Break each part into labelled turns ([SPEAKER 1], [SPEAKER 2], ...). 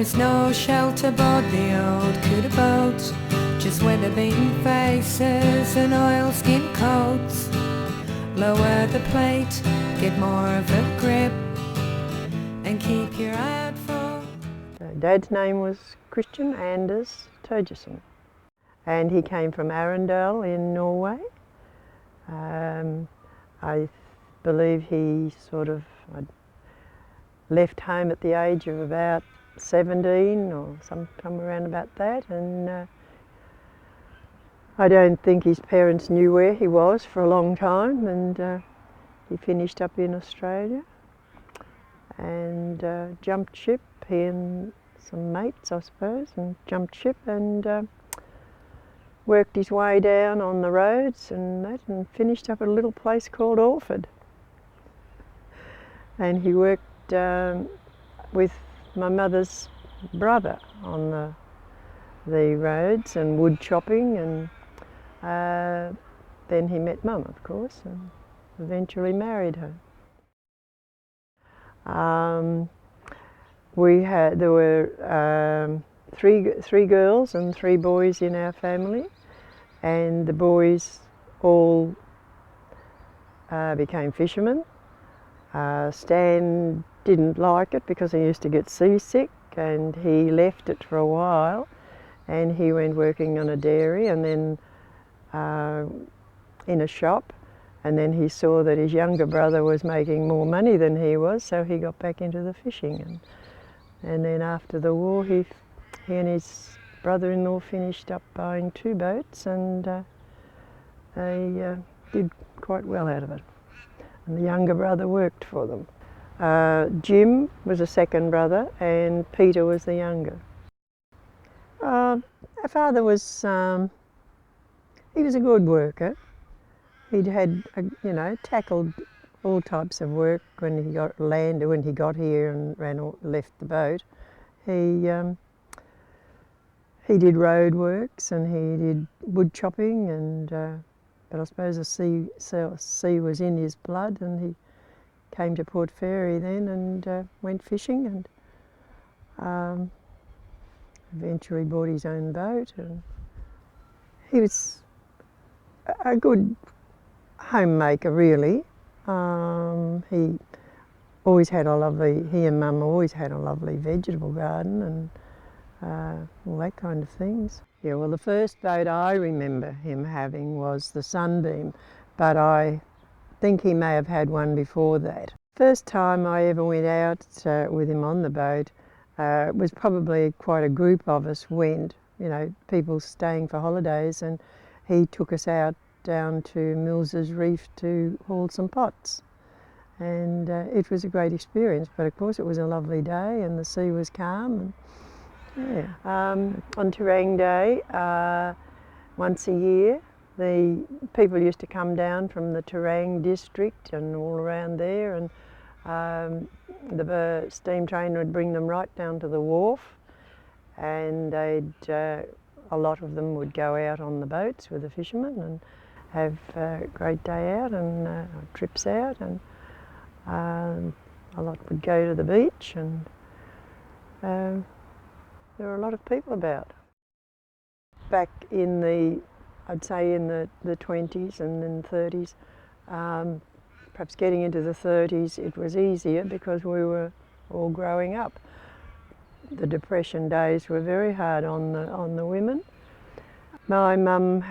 [SPEAKER 1] There's no shelter aboard the old couta boat, just weather-beaten faces and oilskin coats. Lower the plate, get more of a grip, and keep your eye out for...
[SPEAKER 2] Dad's name was Christian Anders Terjesen, and he came from Arendal in Norway. I believe he left home at the age of about 17 or somewhere around about that, and I don't think his parents knew where he was for a long time, and he finished up in Australia and jumped ship, he and some mates I suppose, and jumped ship and worked his way down on the roads and that, and finished up at a little place called Orford. And he worked with my mother's brother on the roads and wood chopping, and then he met Mum, of course, and eventually married her. There were three girls and 3 boys in our family, and the boys all became fishermen. Stan didn't like it because he used to get seasick, and he left it for a while, and he went working on a dairy and then in a shop, and then he saw that his younger brother was making more money than he was, so he got back into the fishing, and then after the war he and his brother-in-law finished up buying 2 boats, and they did quite well out of it. And the younger brother worked for them. Jim was a second brother, and Peter was the younger. Our father was, he was a good worker. He'd had, tackled all types of work when he got here and left the boat. He did road works and he did wood chopping, and but I suppose the sea was in his blood, and he came to Port Fairy then and went fishing, and eventually bought his own boat. And he was a good homemaker, really. He and Mum always had a lovely vegetable garden and all that kind of things. Yeah, well, the first boat I remember him having was the Sunbeam, but I think he may have had one before that. First time I ever went out with him on the boat was probably quite a group of us went, people staying for holidays, and he took us out down to Mills's Reef to haul some pots. And it was a great experience, but of course it was a lovely day and the sea was calm. And, yeah. On Terang Day, once a year, the people used to come down from the Terang district and all around there, and the steam train would bring them right down to the wharf, and a lot of them would go out on the boats with the fishermen and have a great day out and trips out, and a lot would go to the beach, and there were a lot of people about. Back in I'd say in the 20s and then 30s, perhaps getting into the 30s, it was easier because we were all growing up. The Depression days were very hard on the women. My mum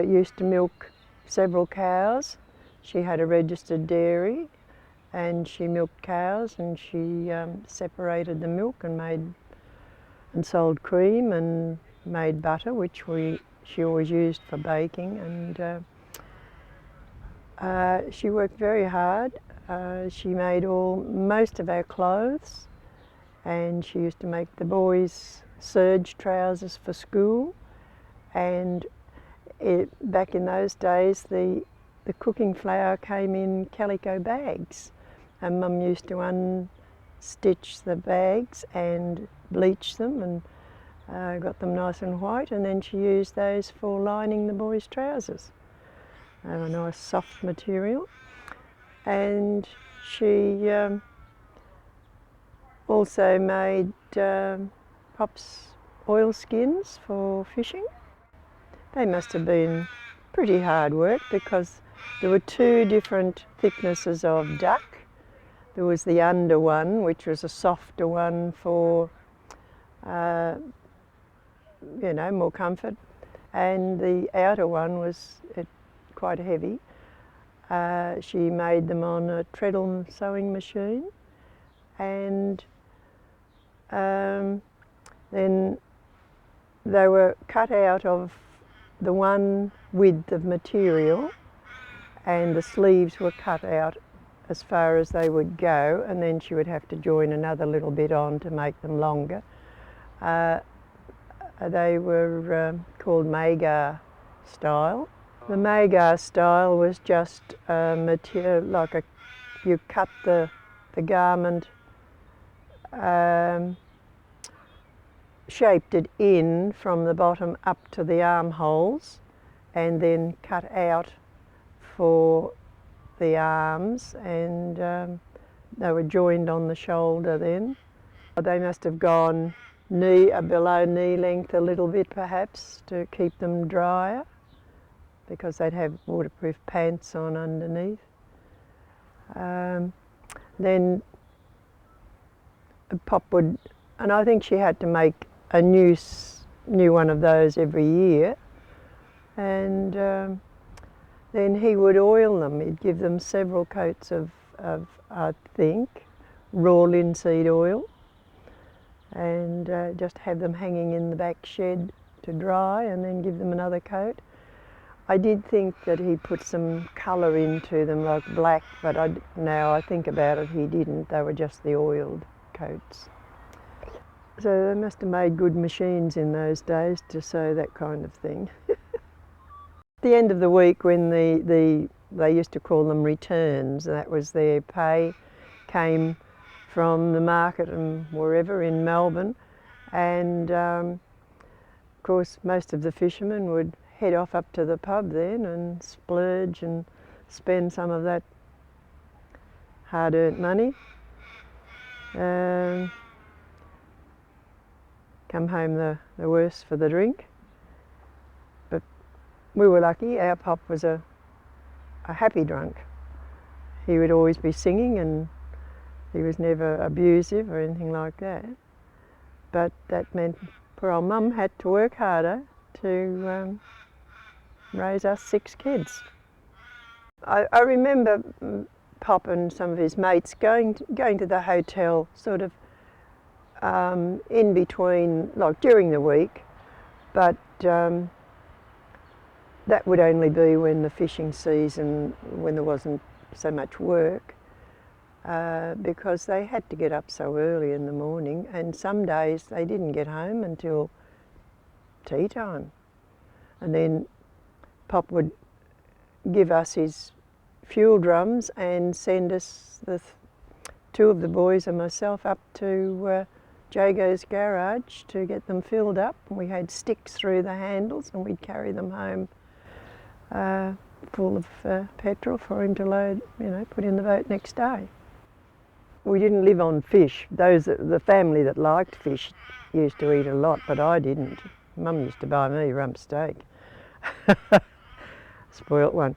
[SPEAKER 2] used to milk several cows. She had a registered dairy, and she milked cows, and she separated the milk and sold cream and made butter, which she always used for baking. And she worked very hard. She made most of our clothes, and she used to make the boys serge trousers for school. And back in those days, the cooking flour came in calico bags, and Mum used to unstitch the bags and bleach them and got them nice and white, and then she used those for lining the boys' trousers. They were a nice soft material. And she also made Pop's oilskins for fishing. They must have been pretty hard work because there were two different thicknesses of duck. There was the under one, which was a softer one for, more comfort, and the outer one was quite heavy. She made them on a treadle sewing machine, and then they were cut out of the one width of material, and the sleeves were cut out as far as they would go, and then she would have to join another little bit on to make them longer. They were called Magyar style. The Magyar style was just material, like you cut the garment, shaped it in from the bottom up to the armholes, and then cut out for the arms, and they were joined on the shoulder then. They must have gone below knee length a little bit perhaps to keep them drier, because they'd have waterproof pants on underneath. Then Pop would, and I think she had to make a new one of those every year, and then he would oil them. He'd give them several coats of I think, raw linseed oil, and just have them hanging in the back shed to dry, and then give them another coat. I did think that he put some colour into them, like black, but now I think about it, he didn't. They were just the oiled coats. So they must have made good machines in those days to sew that kind of thing. At the end of the week, when they used to call them returns, that was their pay, came from the market and wherever in Melbourne, and of course most of the fishermen would head off up to the pub then and splurge and spend some of that hard-earned money. Come home the worse for the drink. But we were lucky, our pop was a happy drunk. He would always be singing, and he was never abusive or anything like that. But that meant poor old Mum had to work harder to raise us 6 kids. I remember Pop and some of his mates going to the hotel sort of in between, like during the week, but that would only be when the fishing season, when there wasn't so much work, because they had to get up so early in the morning, and some days they didn't get home until tea time. And then Pop would give us his fuel drums and send us, the 2 of the boys and myself, up to Jago's garage to get them filled up. We had sticks through the handles, and we'd carry them home full of petrol for him to load, put in the boat next day. We didn't live on fish. The family that liked fish used to eat a lot, but I didn't. Mum used to buy me rump steak. Spoilt one.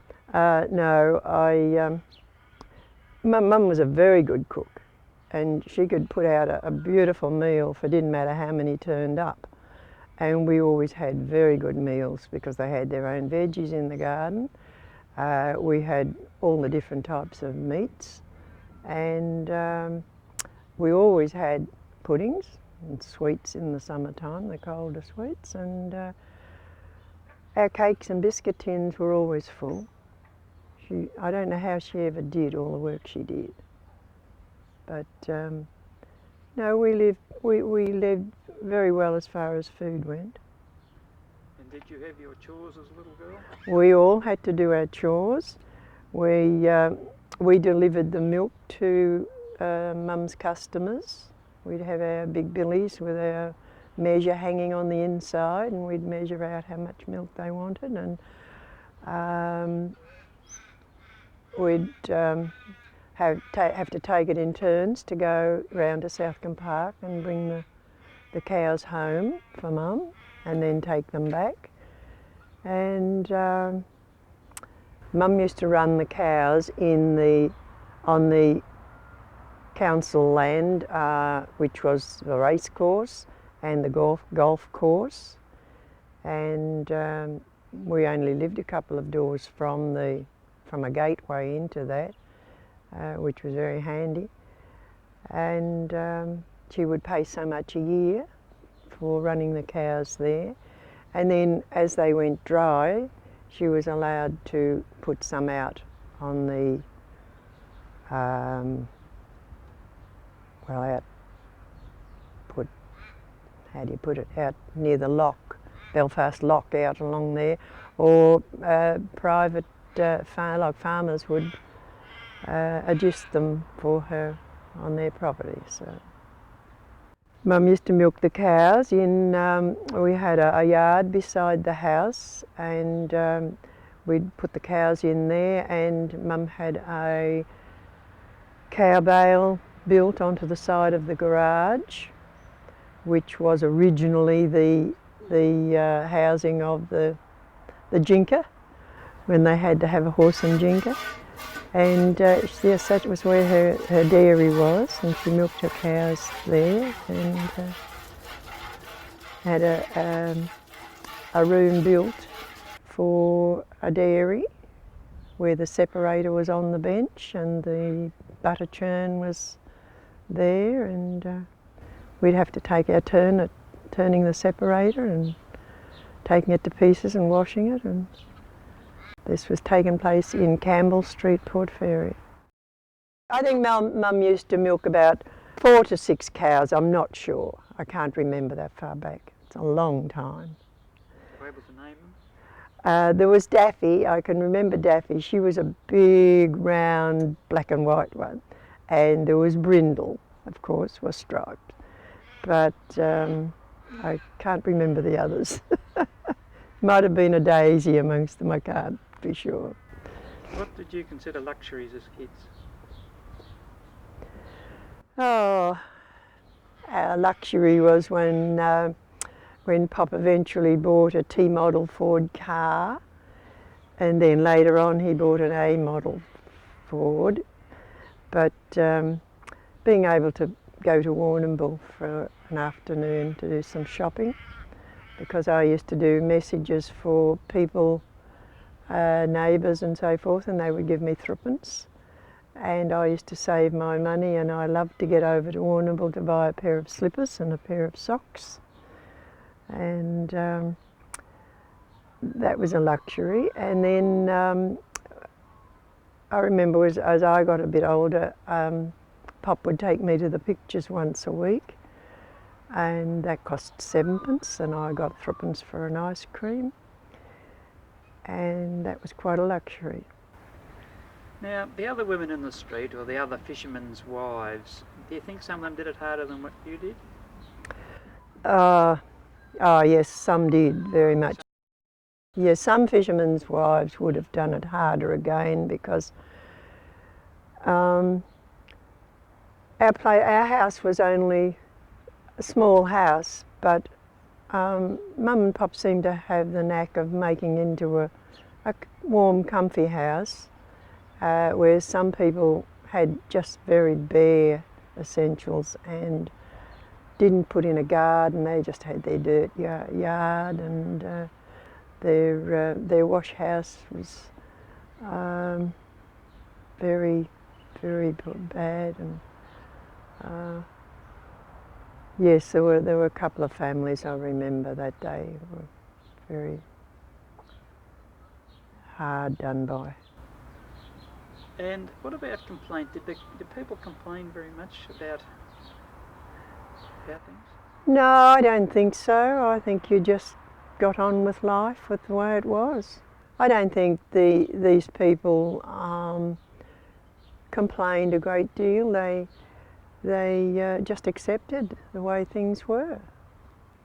[SPEAKER 2] Mum was a very good cook, and she could put out a beautiful meal for didn't matter how many turned up. And we always had very good meals because they had their own veggies in the garden. We had all the different types of meats, and we always had puddings and sweets in the summertime, the colder sweets, and our cakes and biscuit tins were always full. I don't know how she ever did all the work she did, but no, we lived very well as far as food went.
[SPEAKER 3] And did you have your chores as a little girl?
[SPEAKER 2] We all had to do our chores. We delivered the milk to Mum's customers. We'd have our big billies with our measure hanging on the inside, and we'd measure out how much milk they wanted, and we'd have to take it in turns to go round to Southcombe Park and bring the cows home for Mum and then take them back. And Mum used to run the cows on the council land, which was the race course and the golf course. And we only lived a couple of doors from a gateway into that, which was very handy. And she would pay so much a year for running the cows there. And then as they went dry, she was allowed to put some out on the, how do you put it, out near the lock, Belfast Lock, out along there, or private farmers would adjust them for her on their property. So Mum used to milk the cows in, we had a yard beside the house, and we'd put the cows in there, and Mum had a cow bale built onto the side of the garage, which was originally the housing of the jinker, when they had to have a horse and jinker. And yes, that was where her dairy was, and she milked her cows there, and had a room built for a dairy where the separator was on the bench and the butter churn was there, and we'd have to take our turn at turning the separator and taking it to pieces and washing it. And this was taking place in Campbell Street, Port Fairy. I think Mum used to milk about 4 to 6 cows, I'm not sure. I can't remember that far back. It's a long time.
[SPEAKER 3] Were you able to name them?
[SPEAKER 2] There was Daffy, I can remember Daffy. She was a big, round, black and white one. And there was Brindle, of course, was striped. But I can't remember the others. Might have been a Daisy amongst them, I can't be sure.
[SPEAKER 3] What did you consider luxuries as kids?
[SPEAKER 2] Oh, our luxury was when Pop eventually bought a T-model Ford car, and then later on he bought an A-model Ford. But being able to go to Warrnambool for an afternoon to do some shopping, because I used to do messages for people, neighbours and so forth, and they would give me threepence. And I used to save my money, and I loved to get over to Warrnambool to buy a pair of slippers and a pair of socks. And that was a luxury. And then I remember as I got a bit older, Pop would take me to the pictures once a week, and that cost 7pence, and I got 3pence for an ice cream, and that was quite a luxury.
[SPEAKER 3] Now, the other women in the street, or the other fishermen's wives, do you think some of them did it harder than what you did?
[SPEAKER 2] Oh yes, some did, very much. Yes, some fishermen's wives would have done it harder again, because our house was only a small house, but Mum and Pop seemed to have the knack of making into a warm, comfy house, where some people had just very bare essentials and didn't put in a garden. They just had their dirt yard, and their wash house was very, very bad. And yes, there were a couple of families I remember that day were very hard done by.
[SPEAKER 3] And what about complaint? Did people complain very much about things?
[SPEAKER 2] No, I don't think so. I think you just got on with life with the way it was. I don't think these people complained a great deal. They just accepted the way things were.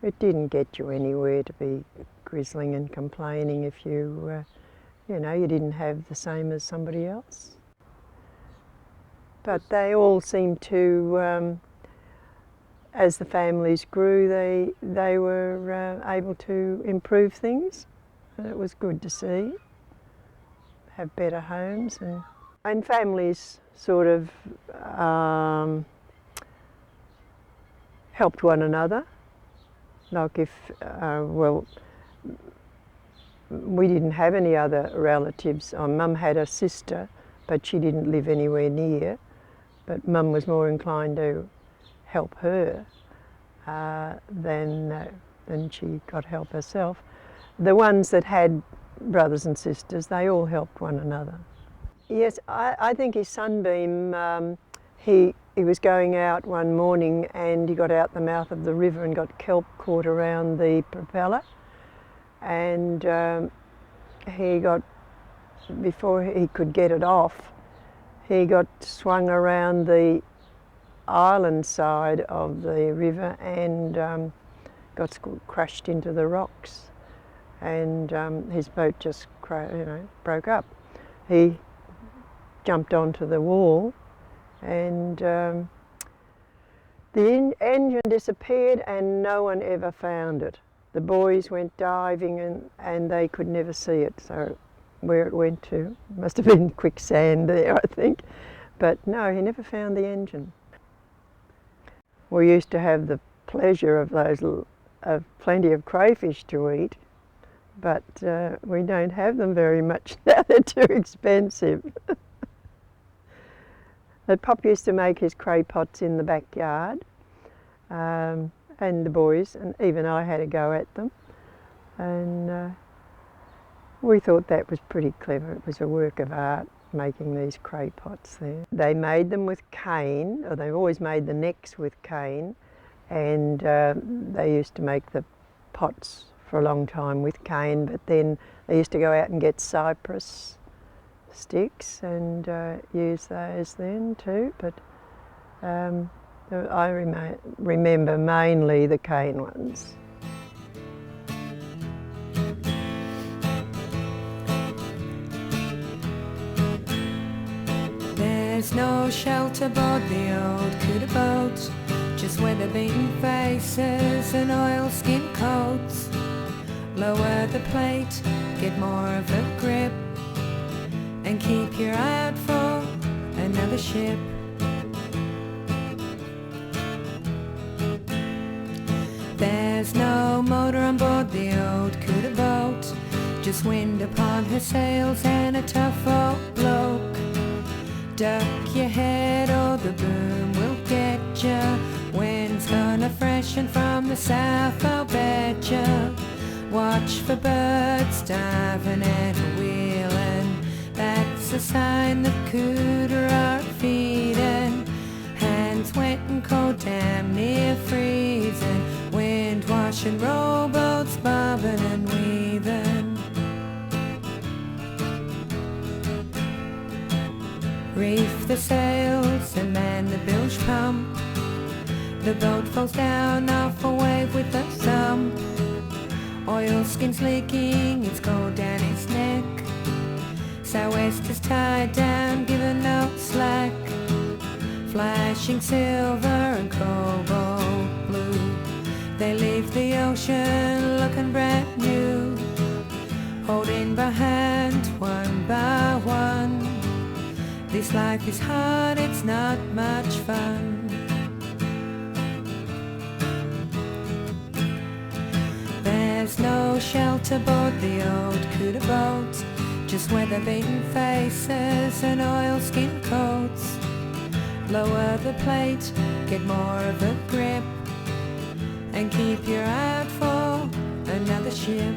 [SPEAKER 2] It didn't get you anywhere to be grizzling and complaining if you didn't have the same as somebody else. But they all seemed to as the families grew, they were able to improve things. And it was good to see, have better homes, and families sort of helped one another. Like if, well, we didn't have any other relatives. Mum had a sister, but she didn't live anywhere near. But Mum was more inclined to help her than she got help herself. The ones that had brothers and sisters, they all helped one another. Yes, I think his sunbeam, he was going out one morning and he got out the mouth of the river and got kelp caught around the propeller, and he got, before he could get it off, he got swung around the island side of the river and got crushed into the rocks, and his boat just broke up. He jumped onto the wall, and the engine disappeared and no one ever found it. The boys went diving and they could never see it, so where it went to, must have been quicksand there, I think. But no, he never found the engine. We used to have the pleasure of plenty of crayfish to eat, but we don't have them very much now, they're too expensive. The Pop used to make his cray pots in the backyard, and the boys, and even I had a go at them, and we thought that was pretty clever. It was a work of art, making these cray pots there. They made them with cane, or they've always made the necks with cane, and they used to make the pots for a long time with cane, but then they used to go out and get cypress sticks and use those then too, but I remember mainly the cane ones.
[SPEAKER 1] There's no shelter aboard the old couta boat, just weather-beaten faces and oilskin coats. Lower the plate, get more of a grip, and keep your eye out for another ship. There's no motor on board the old couta boat, just wind upon her sails and a tough old bloke. Duck your head or the boom will get ya, wind's gonna freshen from the south, I'll bet ya. Watch for birds diving and wheeling, that's a sign the couta are feeding. Hands wet and cold, damn near freezing, wind washing rowboats bobbing and weaving. Reef the sails and man the bilge pump, the boat falls down off a wave with a thump. Oilskin's leaking, it's cold down its neck, sou'west is tied down, giving no slack. Flashing silver and cobalt blue, they leave the ocean looking brand new. Holding by hand, one by one, this life is hard, it's not much fun. There's no shelter aboard the old couta boat, just weather-beaten faces and oilskin coats. Lower the plate, get more of a grip, and keep your eye out for another ship.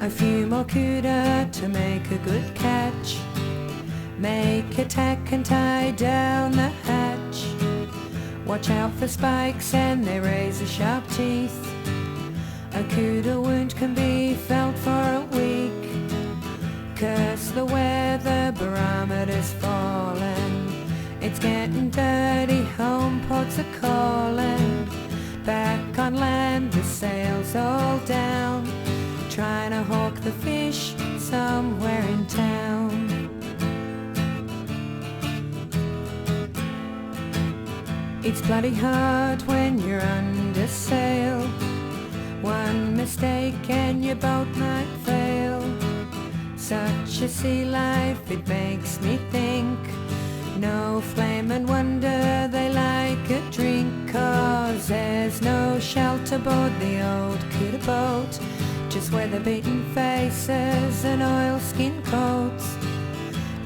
[SPEAKER 1] A few more couta to make a good catch, make a tack and tie down the hatch. Watch out for spikes and their razor-sharp teeth, A couta wound can be felt for a week. Curse the weather, barometer's falling. It's getting dirty, home ports are calling. Back on land, the sails all down, trying to hawk the fish somewhere in town. It's bloody hard when you're under sail. One mistake and your boat might fail. Such a sea life, it makes me think. No flame and wonder they like a drink, 'cause there's no shelter aboard the old couta boat. Just weather-beaten faces and oilskin coats.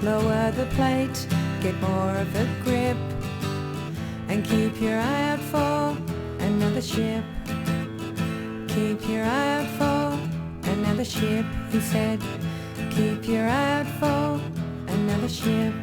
[SPEAKER 1] Lower the plate, get more of a grip, and keep your eye out for another ship. Keep your eye out for another ship, he said. Keep your eye out for another ship.